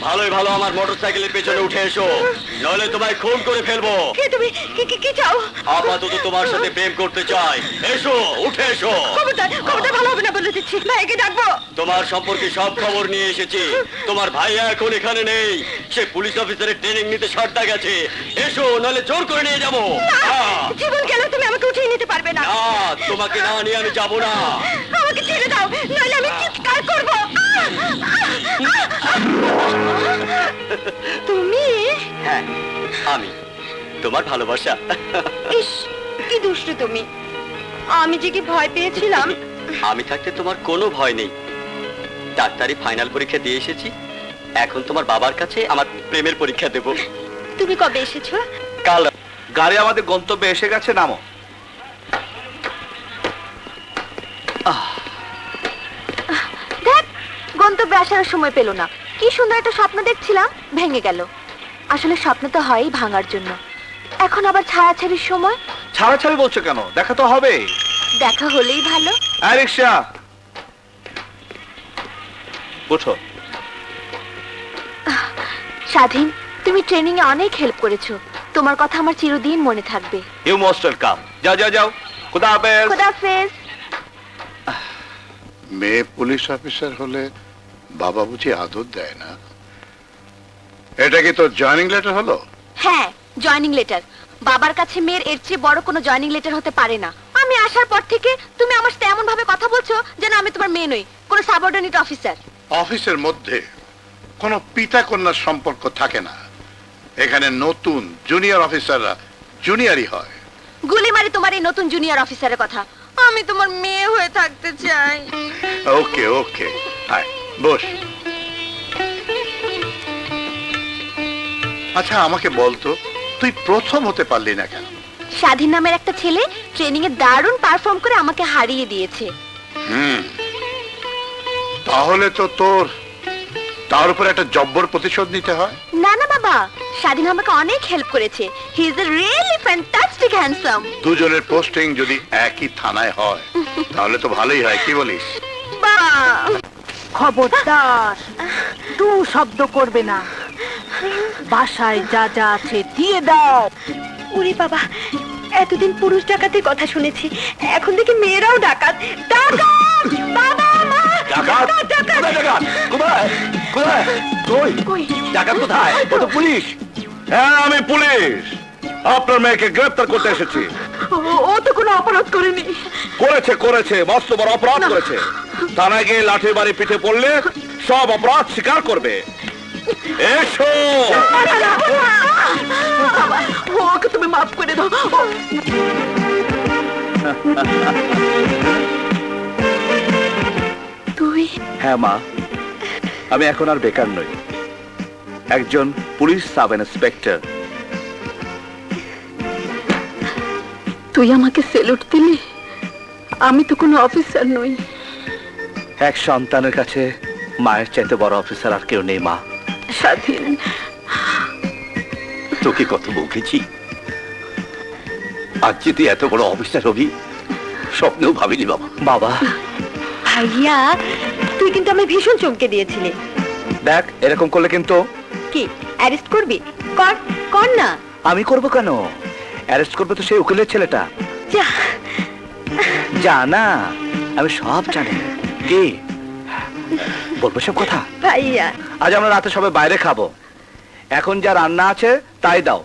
ভালোই ভালো আমার মোটরসাইকেলের পেছনে উঠে এসো, নইলে তোমায় খুন করে ফেলবো। কে তুমি? কি চাও? আপাতত তোমার সাথে প্রেম করতে চাই। এসো, উঠে এসো। খবরদার ভালো হবে না বলে দিচ্ছি। ভাইকে ডাকবো। তোমার সম্পর্কে সব খবর নিয়ে এসেছি। তোমার ভাইয়া এখন এখানে নেই, সে পুলিশ অফিসারের ট্রেনিং নিতে সারদা গেছে। এসো, নইলে জোর করে নিয়ে যাবো। জীবন গেল, তুমি আমাকে উঠিয়ে নিতে পারবে না। না, তোমাকে না নিয়ে আমি যাবো না। আমাকে ছেড়ে দাও, নইলে আমি চিৎকার করবো। তুমি? হ্যাঁ, আমি তোমার ভালোবাসা। ইস, কি দুষ্টু তুমি। আমি যে কি ভয় পেয়েছিলাম। আমি থাকতে তোমার কোনো ভয় নেই। ডাক্তারি ফাইনাল পরীক্ষা দিয়ে এসেছি, এখন তোমার বাবার কাছে আমার প্রেমের পরীক্ষা দেব। তুমি কবে এসেছো? কাল। গাড়ি আমাদের গন্তব্যে এসে গেছে, নামো। দেখ, গন্তব্যে আসার সময় পেল না। কি সুন্দর একটা স্বপ্ন দেখছিলাম, ভেঙে গেল। আসলে স্বপ্ন তো হয়ই ভাঙার জন্য। এখন আবার ছাড়াছাড়ির সময়। ছাড়াছাড়ি বলছো কেন? দেখা তো হবে। দেখা হলেই ভালো। রিক্সা বুঝো। স্বাধীন, তুমি ট্রেনিং এ অনেক হেল্প করেছো। তোমার কথা আমার চিরদিন মনে থাকবে। You most welcome. যাও যাও যাও, খুদা হাফেজ। খোদাফেজ। মেয়ে পুলিশ অফিসার হলে বাবা বুঝি আদর দেয় না? এটা কি তোর জয়েনিং লেটার হলো? হ্যাঁ, জয়েনিং লেটার। বাবার কাছে মেয়ের এর চেয়ে বড় কোনো জয়েনিং লেটার হতে পারে না। আমি আসার পর থেকে তুমি আমার সাথে এমন ভাবে কথা বলছো যেন আমি তোমার মেয়ে নই, কোনো সাবঅর্ডিনেট অফিসার। অফিসের মধ্যে কোনো পিতা কন্যার সম্পর্ক থাকে না। এখানে নতুন জুনিয়র অফিসাররা জুনিয়রই হয়। গুলি মারি তোমার এই নতুন জুনিয়র অফিসারের কথা। আমি তোমার মেয়ে হয়ে থাকতে চাই। ওকে ওকে, আয় বস। আচ্ছা আমাকে বলতো, তুই প্রথম হতে পারলি না কেন? স্বাধীন নামের একটা ছেলে ট্রেনিং এ দারুণ পারফর্ম করে আমাকে হারিয়ে দিয়েছে। তাহলে তো তোর তার উপর একটা জব্বর প্রতিশোধ নিতে হয়। না না বাবা, স্বাধীন আমাকে অনেক হেল্প করেছে। He is a really fantastic handsome. দুজনের পোস্টিং যদি একই থানায় হয় তাহলে তো ভালোই হয়, কি বলিস? বাবা, খবরদার, তু শব্দ করবে না। বাসায় যা যা আছে দিয়ে দাও। উরি বাবা, এতদিন পুরুষ ডাকাতের কথা শুনেছি, এখন দেখি মেয়েরাও ডাকাত। ডাকাত! বাবা, মা! ডাকাত? ডাকাত! কোথায় ডাকাত? কোথায়? কোথায়? কই? ডাকাত কোথায়? ও তো পুলিশ। হ্যাঁ, আমি পুলিশ। আপনার মেয়েকে গ্রেফতার করতে এসেছি। ও তো কোনো অপরাধ করেনি। করেছে, মস্ত বড় অপরাধ করেছে। থানায় গিয়ে লাঠির বাড়ি পিঠে পড়লে সব অপরাধ স্বীকার করবে। এসো। ওকে তুমি মাফ করে দাও। তুই? হ্যাঁ মা, আমি এখন আর বেকার নই, একজন পুলিশ সাব ইন্সপেক্টর। তুই আমাকে সেলুট দিলি? আমি তো কোনো অফিসার নই। এক সন্তানের কাছে মায়ের চাইতে বড় অফিসার আর কেউ নেই মা। স্বাধীন, তোকে কত বকেছি, আজ যে তুই এত বড় অফিসার হবি স্বপ্নেও ভাবিনি বাবা। বাবা, ভাইয়া, তুই কিন্তু আমি ভীষণ চমকে দিয়েছিলি। দেখ এরকম করলে কিন্তু। কি অ্যারেস্ট করবি? কর কর না। আমি করব কেন? অ্যারেস্ট করবে তো সেই উকিলের ছেলেটা। যা। জানা, আমি সব জানি। কি বলবো সব কথা? ভাইয়া, আজ আমরা রাতে সবাই বাইরে খাবো। এখন যা রান্না আছে তাই দাও,